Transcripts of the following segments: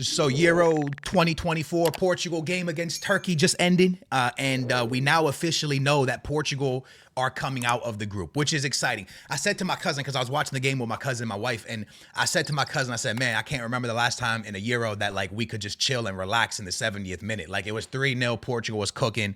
So Euro 2024 Portugal game against Turkey just ended, and we now officially know that Portugal are coming out of the group, which is exciting. I said to my cousin, because I was watching the game with my cousin and my wife, and I said to my cousin, I said, man, I can't remember the last time in a Euro that like we could just chill and relax in the 70th minute. Like it was 3-0, Portugal was cooking.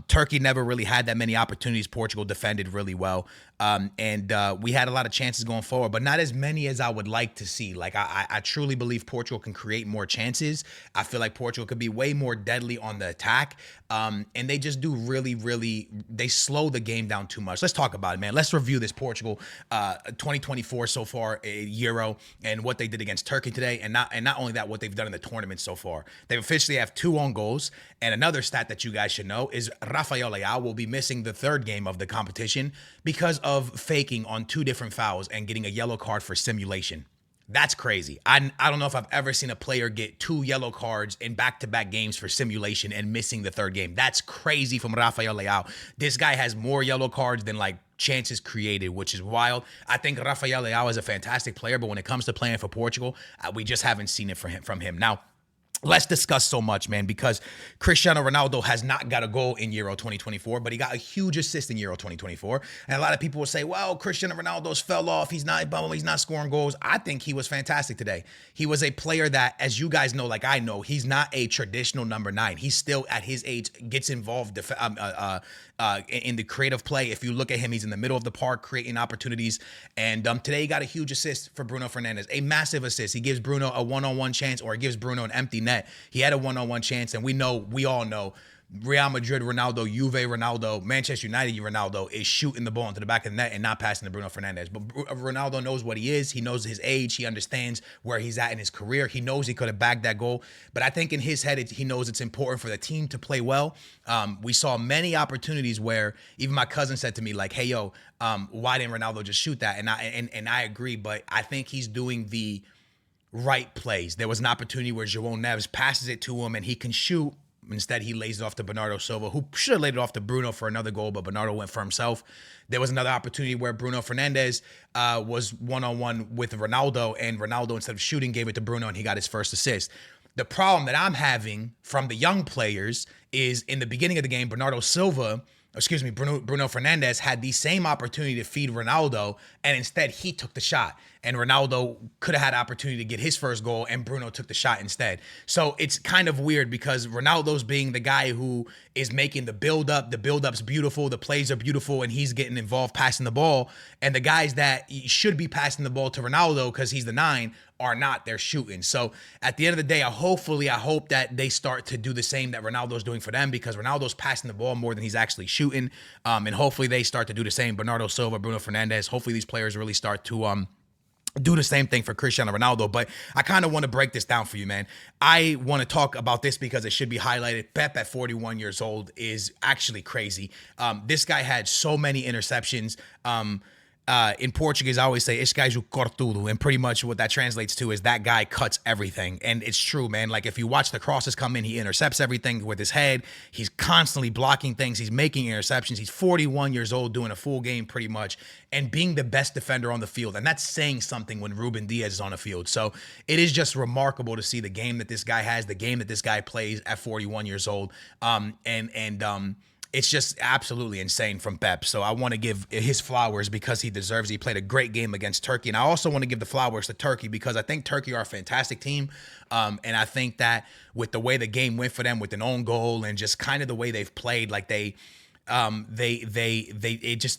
Turkey never really had that many opportunities. Portugal defended really well. And we had a lot of chances going forward, but not as many as I would like to see. Like I truly believe Portugal can create more chances. I feel like Portugal could be way more deadly on the attack. And they just do really, they slow the game down too much. Let's talk about it, man. Let's review this Portugal 2024 so far, Euro, and what they did against Turkey today. And not only that, what they've done in the tournament so far. They officially have 2 own goals. And another stat that you guys should know is Rafael Leao will be missing the 3rd game of the competition because of faking on 2 different fouls and getting a yellow card for simulation. That's crazy. I don't know if I've ever seen a player get 2 yellow cards in back-to-back games for simulation and missing the 3rd game. That's crazy from Rafael Leao. This guy has more yellow cards than like chances created, which is wild. I think Rafael Leao is a fantastic player, but when it comes to playing for Portugal, we just haven't seen it from him. Now, let's discuss so much, man, because Cristiano Ronaldo has not got a goal in Euro 2024, but he got a huge assist in Euro 2024. And a lot of people will say, well, Cristiano Ronaldo's fell off. He's not scoring goals. I think he was fantastic today. He was a player that, as you guys know, like I know, he's not a traditional number 9. He's still, at his age, gets involved in the creative play. If you look at him, he's in the middle of the park creating opportunities. And today he got a huge assist for Bruno Fernandes, a massive assist. He gives Bruno a one-on-one chance, or he gives Bruno an empty net. He had a one-on-one chance, and we all know Real Madrid Ronaldo, Juve Ronaldo, Manchester United Ronaldo is shooting the ball into the back of the net and not passing to Bruno Fernandes. But Ronaldo knows what he is. He knows his age. He understands where he's at in his career. He knows he could have bagged that goal. But I think in his head, he knows it's important for the team to play well. We saw many opportunities where even my cousin said to me, like, hey, yo, why didn't Ronaldo just shoot that? And I agree, but I think he's doing the right plays. There was an opportunity where João Neves passes it to him and he can shoot. Instead, he lays it off to Bernardo Silva, who should have laid it off to Bruno for another goal, but Bernardo went for himself. There was another opportunity where Bruno Fernandes was one-on-one with Ronaldo, and Ronaldo, instead of shooting, gave it to Bruno, and he got his first assist. The problem that I'm having from the young players is in the beginning of the game, Bruno Fernandes had the same opportunity to feed Ronaldo, and instead he took the shot. And Ronaldo could have had opportunity to get his first goal, and Bruno took the shot instead. So it's kind of weird because Ronaldo's being the guy who is making the build-up. The build-up's beautiful. The plays are beautiful, and he's getting involved passing the ball. And the guys that should be passing the ball to Ronaldo because he's the 9 are not. They're shooting. So at the end of the day, I hope that they start to do the same that Ronaldo's doing for them, because Ronaldo's passing the ball more than he's actually shooting. And hopefully they start to do the same. Bernardo Silva, Bruno Fernandes, hopefully these players really start to do the same thing for Cristiano Ronaldo. But I kind of want to break this down for you, man. I want to talk about this because it should be highlighted. Pep at 41 years old is actually crazy. This guy had so many interceptions. In Portuguese, I always say, "Este gajo corta tudo," and pretty much what that translates to is that guy cuts everything. And it's true, man. Like, if you watch the crosses come in, he intercepts everything with his head. He's constantly blocking things. He's making interceptions. He's 41 years old, doing a full game pretty much, and being the best defender on the field. And that's saying something when Ruben Diaz is on the field. So it is just remarkable to see the game that this guy has, the game that this guy plays at 41 years old. It's just absolutely insane from Pep. So I want to give his flowers because he deserves it. He played a great game against Turkey. And I also want to give the flowers to Turkey because I think Turkey are a fantastic team. And I think that with the way the game went for them with an own goal and just kind of the way they've played, like the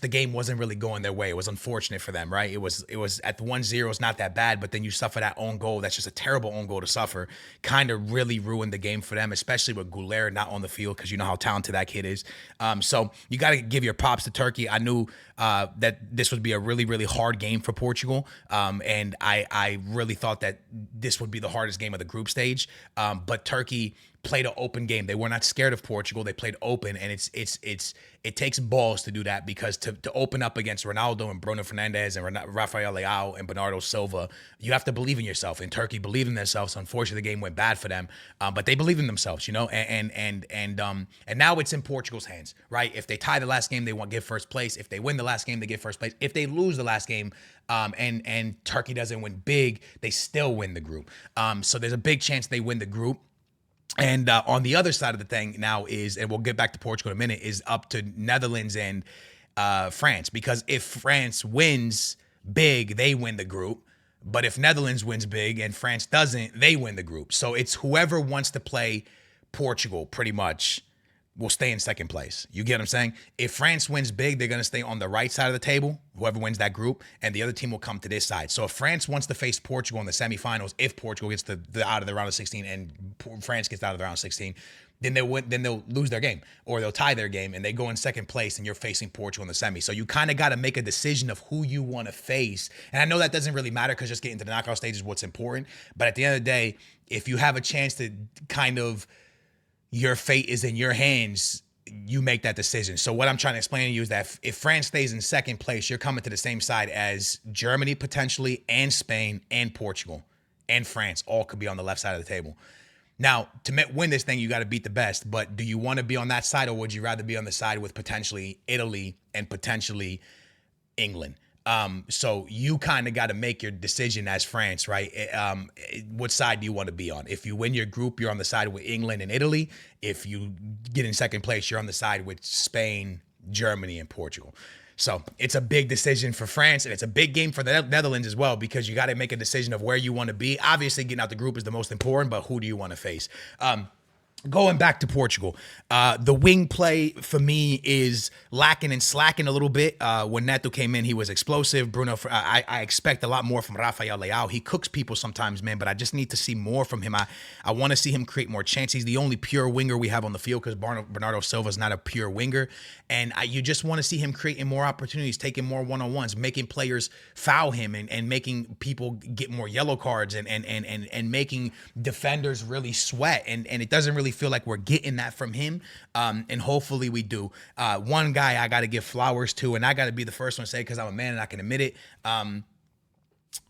game wasn't really going their way. It was unfortunate for them, right? It was at the 1-0, it's not that bad, but then you suffer that own goal. That's just a terrible own goal to suffer. Kind of really ruined the game for them, especially with Goulet not on the field, because you know how talented that kid is. So you got to give your props to Turkey. I knew that this would be a really, really hard game for Portugal. And I really thought that this would be the hardest game of the group stage. But Turkey played an open game. They were not scared of Portugal. They played open, and it takes balls to do that, because to open up against Ronaldo and Bruno Fernandes and Rafael Leao and Bernardo Silva, you have to believe in yourself. And Turkey believed in themselves. Unfortunately, the game went bad for them, but they believe in themselves, and now it's in Portugal's hands, right? If they tie the last game, they won't get first place. If they win the last game, they get first place. If they lose the last game, and Turkey doesn't win big, they still win the group. So there's a big chance they win the group. And on the other side of the thing now is, and we'll get back to Portugal in a minute, is up to Netherlands and France. Because if France wins big, they win the group. But if Netherlands wins big and France doesn't, they win the group. So it's whoever wants to play Portugal pretty much will stay in second place. You get what I'm saying? If France wins big, they're going to stay on the right side of the table, whoever wins that group, and the other team will come to this side. So if France wants to face Portugal in the semifinals, if Portugal gets out of the round of 16 and France gets out of the round of 16, then they'll lose their game, or they'll tie their game and they go in second place, and you're facing Portugal in the semi. So you kind of got to make a decision of who you want to face. And I know that doesn't really matter, because just getting to the knockout stage is what's important. But at the end of the day, if you have a chance to kind of, your fate is in your hands, you make that decision. So what I'm trying to explain to you is that if France stays in second place, you're coming to the same side as Germany potentially, and Spain, and Portugal, and France. All could be on the left side of the table. Now, to win this thing, you got to beat the best. But do you want to be on that side, or would you rather be on the side with potentially Italy and potentially England? So you kind of got to make your decision as France, right? What side do you want to be on? If you win your group, you're on the side with England and Italy. If you get in second place, you're on the side with Spain, Germany, and Portugal. So it's a big decision for France, and it's a big game for the Netherlands as well, because you got to make a decision of where you want to be. Obviously, getting out the group is the most important, but who do you want to face? Going back to Portugal, the wing play for me is lacking and slacking a little bit. When Neto came in, he was explosive. Bruno, I expect a lot more from Rafael Leao. He cooks people sometimes, man, but I just need to see more from him. I want to see him create more chances. He's the only pure winger we have on the field, because Bernardo Silva is not a pure winger. And you just want to see him creating more opportunities, taking more one-on-ones, making players foul him, and making people get more yellow cards, and making defenders really sweat. And it doesn't really feel like we're getting that from him, and hopefully we do. One guy I got to give flowers to, and I got to be the first one to say, because I'm a man and I can admit it,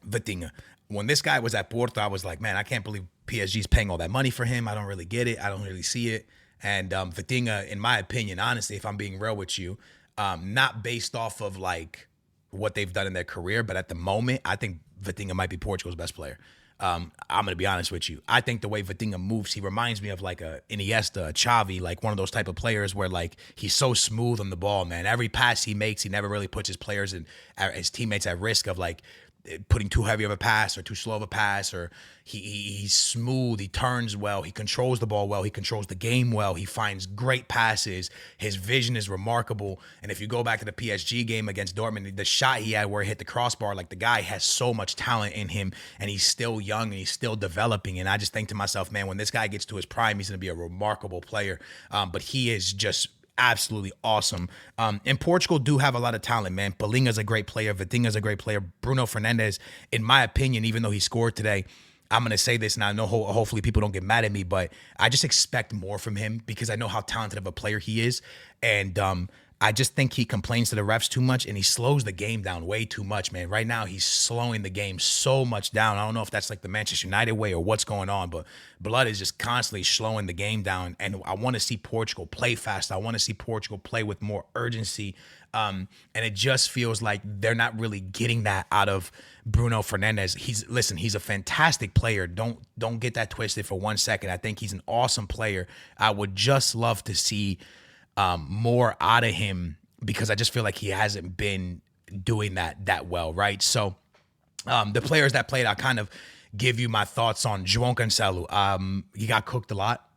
Vitinha. When this guy was at Porto, I was like, man, I can't believe PSG's paying all that money for him. I don't really get it. I don't really see it. And Vitinha, in my opinion, honestly, if I'm being real with you, not based off of like what they've done in their career, but at the moment, I think Vitinha might be Portugal's best player. I'm going to be honest with you. I think the way Vitinha moves, he reminds me of like an Iniesta, a Xavi, like one of those type of players where like he's so smooth on the ball, man. Every pass he makes, he never really puts his players and his teammates at risk of like putting too heavy of a pass or too slow of a pass, or he's smooth, he turns well, he controls the ball well, he controls the game well, he finds great passes, his vision is remarkable. And if you go back to the PSG game against Dortmund, the shot he had where he hit the crossbar, like the guy has so much talent in him, and he's still young and he's still developing. And I just think to myself, man, when this guy gets to his prime, he's going to be a remarkable player. But he is just absolutely awesome. And Portugal do have a lot of talent, man. Palinha's a great player. Vitinha's a great player. Bruno Fernandes, in my opinion, even though he scored today, I'm going to say this, and I know hopefully people don't get mad at me, but I just expect more from him, because I know how talented of a player he is. And I just think he complains to the refs too much, and he slows the game down way too much, man. Right now, he's slowing the game so much down. I don't know if that's like the Manchester United way or what's going on, but Blood is just constantly slowing the game down. And I want to see Portugal play fast. I want to see Portugal play with more urgency. And it just feels like they're not really getting that out of Bruno Fernandes. He's a fantastic player. Don't get that twisted for 1 second. I think he's an awesome player. I would just love to see more out of him, because I just feel like he hasn't been doing that well, right? So the players that played, I'll kind of give you my thoughts on João Cancelo. He got cooked a lot.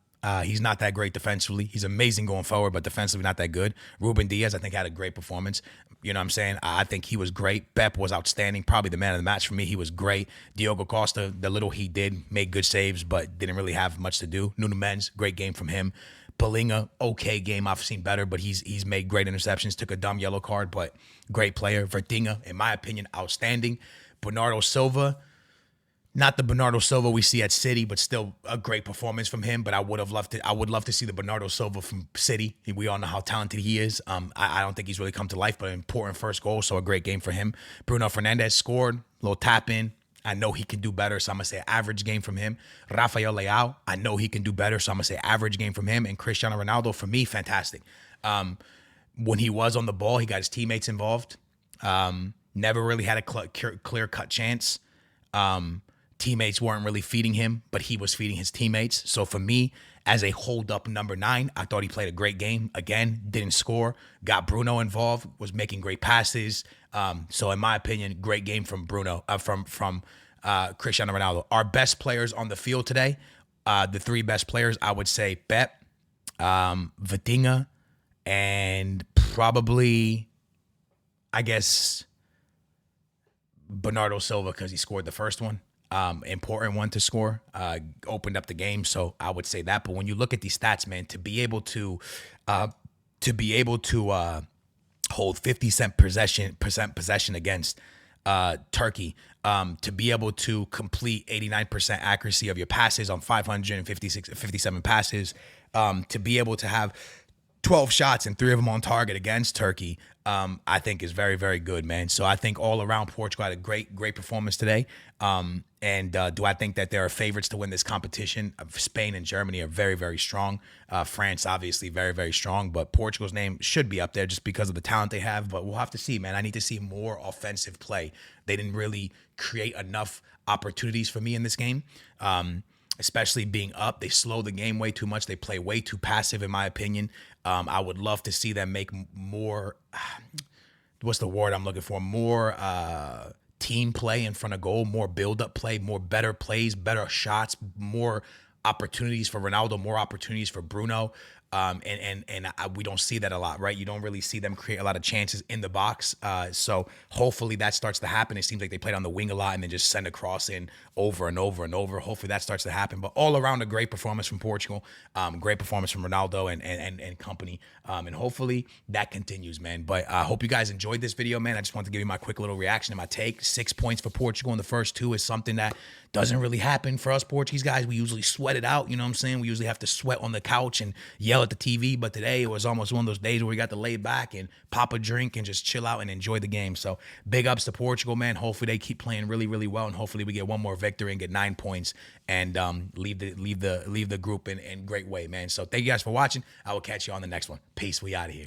He's not that great defensively. He's amazing going forward, but defensively not that good. Ruben Diaz, I think, had a great performance. You know what I'm saying? I think he was great. Pep was outstanding, probably the man of the match for me. He was great. Diogo Costa, the little he did, made good saves, but didn't really have much to do. Nuno Mendes, great game from him. Palinha, okay game. I've seen better, but he's made great interceptions. Took a dumb yellow card, but great player. Vitinha, in my opinion, outstanding. Bernardo Silva, Not the Bernardo Silva we see at City, but still a great performance from him. But I would love to see the Bernardo Silva from City. We all know how talented he is. I don't think he's really come to life, but an important first goal, so a great game for him. Bruno Fernandes scored, little tap in. I know he can do better, so I'm gonna say average game from him. Rafael Leao, I know he can do better, so I'm gonna say average game from him. And Cristiano Ronaldo, for me, fantastic. When he was on the ball, he got his teammates involved. Never really had a clear-cut chance. Teammates weren't really feeding him, but he was feeding his teammates. So for me, as a hold-up number 9, I thought he played a great game. Again, didn't score, got Bruno involved, was making great passes. So in my opinion, great game from Bruno, from Cristiano Ronaldo. Our best players on the field today, the 3 best players, I would say Pep, Vitinha, and probably, I guess, Bernardo Silva, because he scored the first one. Important one to score, opened up the game. So I would say that. But when you look at these stats, man, to be able to hold 50% possession against Turkey, to be able to complete 89% accuracy of your passes on 57 passes, to be able to have 12 shots and 3 of them on target against Turkey, I think is very, very good, man. So I think all around Portugal had a great performance today. Do I think that there are favorites to win this competition? Spain and Germany are very, very strong. France, obviously, very, very strong. But Portugal's name should be up there just because of the talent they have. But we'll have to see, man. I need to see more offensive play. They didn't really create enough opportunities for me in this game. Especially being up. They slow the game way too much. They play way too passive, in my opinion. I would love to see them make more, what's the word I'm looking for? More team play in front of goal, more build-up play, more better plays, better shots, more opportunities for Ronaldo, more opportunities for Bruno. We don't see that a lot, right? You don't really see them create a lot of chances in the box. So hopefully that starts to happen. It seems like they played on the wing a lot and then just send a cross in over and over and over. Hopefully that starts to happen. But all around, a great performance from Portugal, great performance from Ronaldo and company. And hopefully that continues, man. But I hope you guys enjoyed this video, man. I just wanted to give you my quick little reaction and my take. 6 points for Portugal in the first 2 is something that doesn't really happen for us Portuguese guys. We usually sweat it out, you know what I'm saying? We usually have to sweat on the couch and yell at the TV, but today it was almost one of those days where we got to lay back and pop a drink and just chill out and enjoy the game. So big ups to Portugal, man. Hopefully they keep playing really, really well, and hopefully we get one more victory and get 9 points and leave the group in great way, man. So thank you guys for watching. I will catch you on the next one. Peace. We out of here.